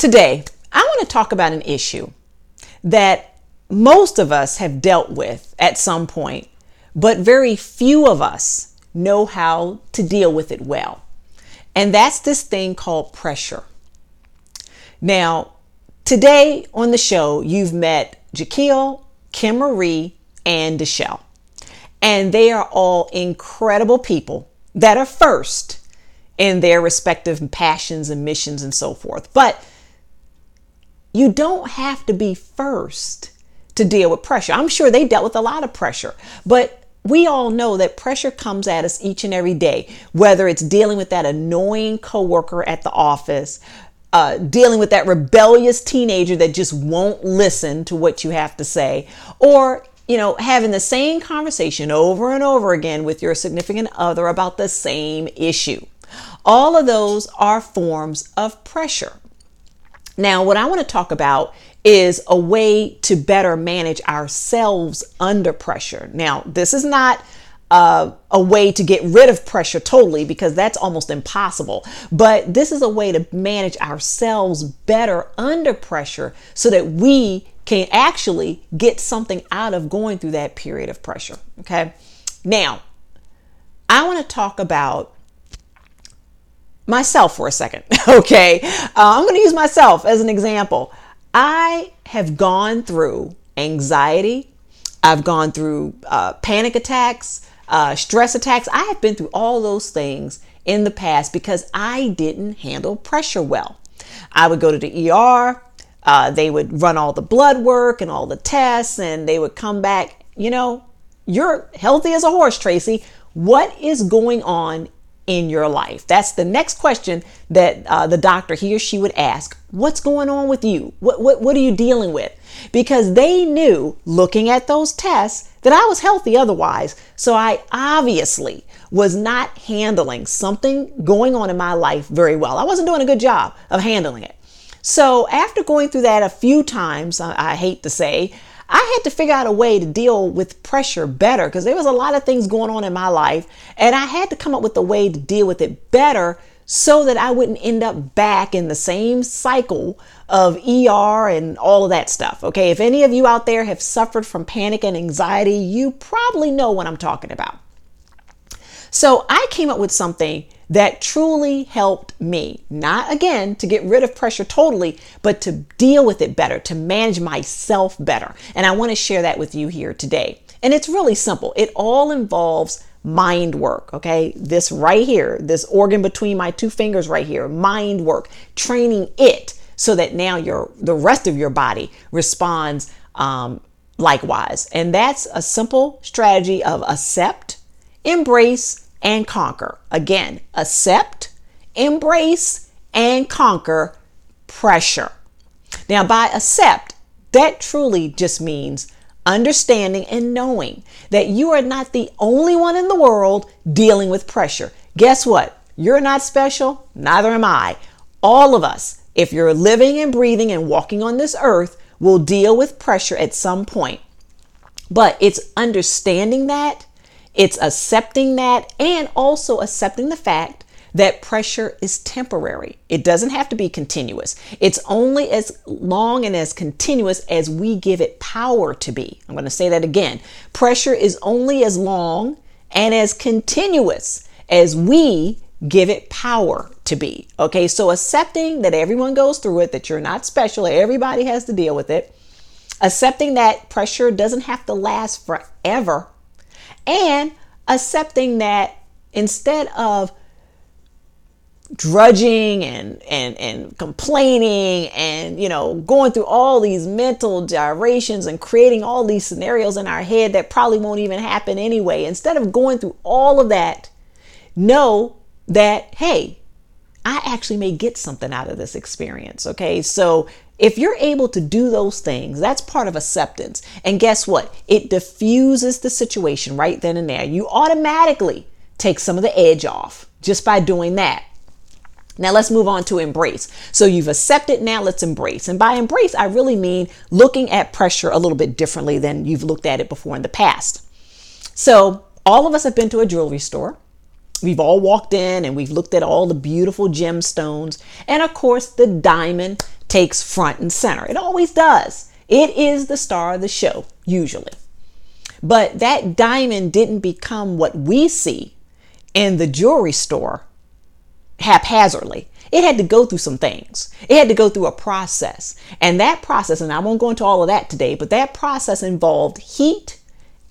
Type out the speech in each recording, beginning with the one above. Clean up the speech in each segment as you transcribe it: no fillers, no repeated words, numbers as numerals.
Today, I want to talk about an issue that most of us have dealt with at some point, but very few of us know how to deal with it well. And that's this thing called pressure. Now, today on the show, you've met Jaquil, Kim Marie, and Deshelle. And they are all incredible people that are first in their respective passions and missions and so forth. But you don't have to be first to deal with pressure. I'm sure they dealt with a lot of pressure, but we all know that pressure comes at us each and every day, whether it's dealing with that annoying coworker at the office, dealing with that rebellious teenager that just won't listen to what you have to say, or having the same conversation over and over again with your significant other about the same issue. All of those are forms of pressure. Now, what I want to talk about is a way to better manage ourselves under pressure. Now, this is not a way to get rid of pressure totally, because that's almost impossible. But this is a way to manage ourselves better under pressure so that we can actually get something out of going through that period of pressure. Okay. Now, I want to talk about myself for a second. Okay. I'm going to use myself as an example. I have gone through anxiety. I've gone through panic attacks, stress attacks. I have been through all those things in the past because I didn't handle pressure well. I would go to the ER. They would run all the blood work and all the tests, and they would come back, you're healthy as a horse, Tracy. What is going on in your life? That's the next question that the doctor, he or she, would ask. What's going on with you? What are you dealing with? Because they knew, looking at those tests, that I was healthy otherwise. So I obviously was not handling something going on in my life very well. I wasn't doing a good job of handling it. So after going through that a few times, I hate to say, I had to figure out a way to deal with pressure better, because there was a lot of things going on in my life, and I had to come up with a way to deal with it better so that I wouldn't end up back in the same cycle of ER and all of that stuff. Okay, if any of you out there have suffered from panic and anxiety, you probably know what I'm talking about. So I came up with something that truly helped me, not again to get rid of pressure totally, but to deal with it better, to manage myself better. And I want to share that with you here today. And it's really simple. It all involves mind work. Okay. This right here, this organ between my two fingers right here, mind work, training it so that now the rest of your body responds likewise. And that's a simple strategy of accept, embrace, and conquer. Again, accept, embrace, and conquer pressure. Now, by accept, that truly just means understanding and knowing that you are not the only one in the world dealing with pressure. Guess what? You're not special. Neither am I. All of us, if you're living and breathing and walking on this earth, will deal with pressure at some point. But it's understanding that, it's accepting that, and also accepting the fact that pressure is temporary. It doesn't have to be continuous. It's only as long and as continuous as we give it power to be. I'm going to say that again. Pressure is only as long and as continuous as we give it power to be. Okay, so accepting that everyone goes through it, that you're not special, everybody has to deal with it. Accepting that pressure doesn't have to last forever. And accepting that instead of drudging and complaining and, going through all these mental gyrations and creating all these scenarios in our head that probably won't even happen anyway, instead of going through all of that, know that, hey, I actually may get something out of this experience. Okay. So if you're able to do those things, that's part of acceptance. And guess what? It diffuses the situation right then and there. You automatically take some of the edge off just by doing that. Now let's move on to embrace. So you've accepted, now let's embrace. And by embrace, I really mean looking at pressure a little bit differently than you've looked at it before in the past. So all of us have been to a jewelry store. We've all walked in and we've looked at all the beautiful gemstones and of course the diamond takes front and center. It always does. It is the star of the show, usually. But that diamond didn't become what we see in the jewelry store haphazardly. It had to go through some things. It had to go through a process. And that process, and I won't go into all of that today, but that process involved heat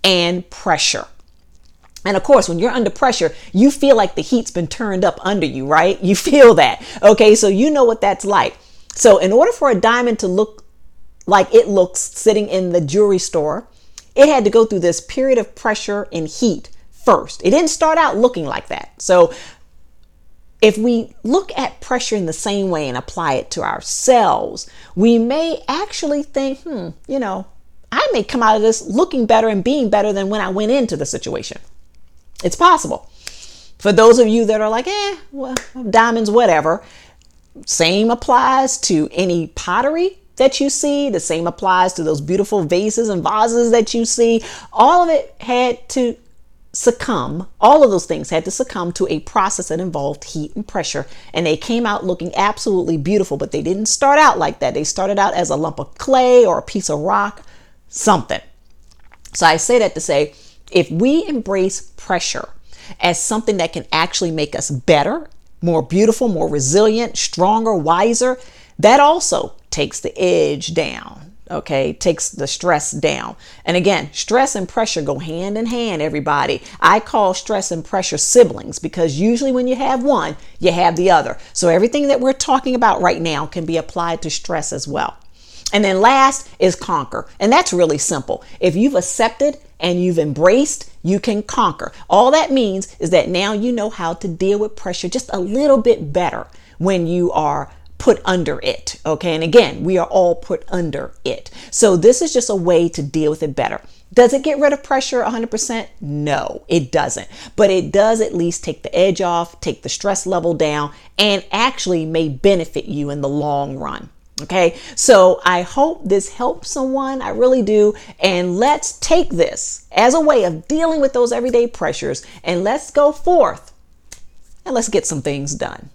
and pressure. And of course, when you're under pressure, you feel like the heat's been turned up under you, right? You feel that. Okay, so you know what that's like. So in order for a diamond to look like it looks sitting in the jewelry store, it had to go through this period of pressure and heat first. It didn't start out looking like that. So if we look at pressure in the same way and apply it to ourselves, we may actually think, I may come out of this looking better and being better than when I went into the situation. It's possible. For those of you that are like, well, diamonds, whatever, same applies to any pottery that you see. The same applies to those beautiful vases and vases that you see. All of it had to succumb. All of those things had to succumb to a process that involved heat and pressure. And they came out looking absolutely beautiful, but they didn't start out like that. They started out as a lump of clay or a piece of rock, something. So I say that to say, if we embrace pressure as something that can actually make us better, more beautiful, more resilient, stronger, wiser, that also takes the edge down, okay? Takes the stress down. And again, stress and pressure go hand in hand, everybody. I call stress and pressure siblings because usually when you have one, you have the other. So everything that we're talking about right now can be applied to stress as well. And then last is conquer. And that's really simple. If you've accepted and you've embraced, you can conquer. All that means is that now you know how to deal with pressure just a little bit better when you are put under it. Okay. And again, we are all put under it. So this is just a way to deal with it better. Does it get rid of pressure 100%? No, it doesn't. But it does at least take the edge off, take the stress level down, and actually may benefit you in the long run. Okay, so I hope this helps someone. I really do. And let's take this as a way of dealing with those everyday pressures, and let's go forth and let's get some things done.